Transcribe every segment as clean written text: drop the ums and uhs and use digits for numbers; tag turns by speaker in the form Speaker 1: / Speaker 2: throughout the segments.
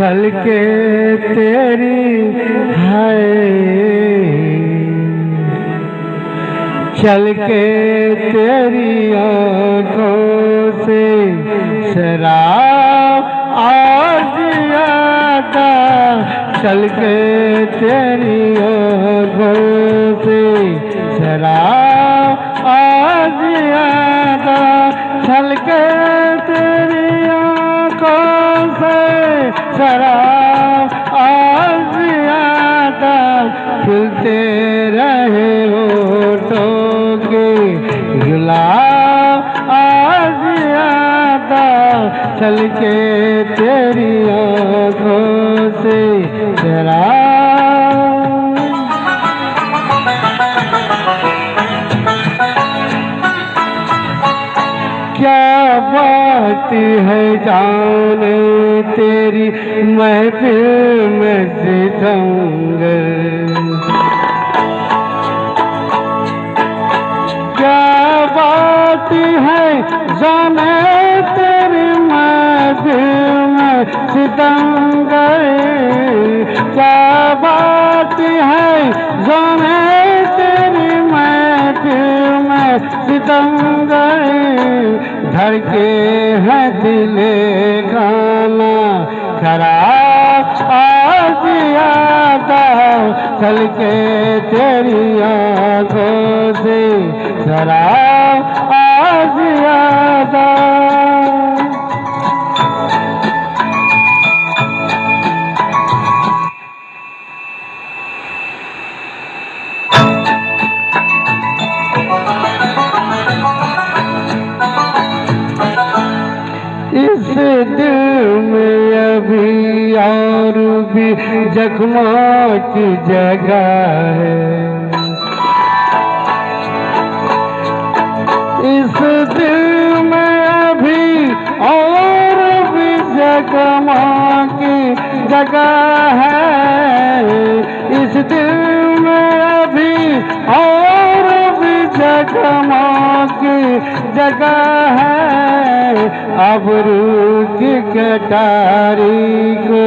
Speaker 1: चल के तेरी है, चल के तेरी आँखों से शराब आज आता, चल के तेरी आँखों से शराब आज आता, चल के तेरी आँखों से शराब आज आता, खिलते रहे होठों के गुलाब आज आता, चल के तेरी आँखों से शराब। क्या बात है जाने तेरी महफिल में सितमगर, क्या बात है जाने तेरी महफिल में सितमगर, क्या बात है जाने तेरी महफिल में सितमगर, धर के है दिले गाना खराब आज आता, चल के तेरी आँखों से शराब आज आता। इस दिल में अभी और भी जख्मों की जगह है, इस दिल में अभी और भी जख्मों की जगह है, इस दिल में अभी और भी जख्मों की जगह है, अब रूह की कटारी को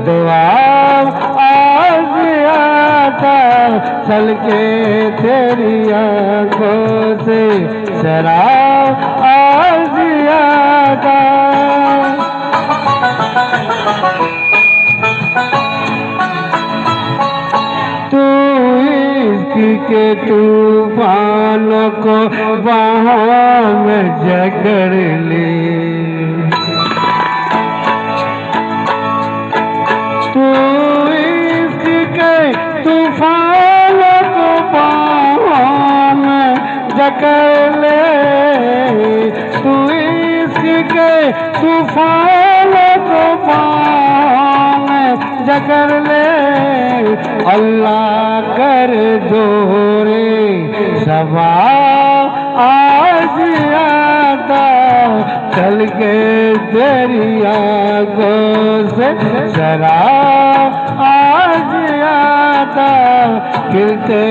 Speaker 1: दुआ आज आता, चल के तेरी आँखों से शराब आज आता। तू इश्क के तूफानों को बाहों में जकड़ ले, तू इश्क के तूफानों को बाहों में जकड़ ले, तू इश्क के तूफानों को बाहों में जकड़ ले, अल्लाह कर दोरे सबा आज आता, चल के तेरी आँखों से शराब आज आता, खिलते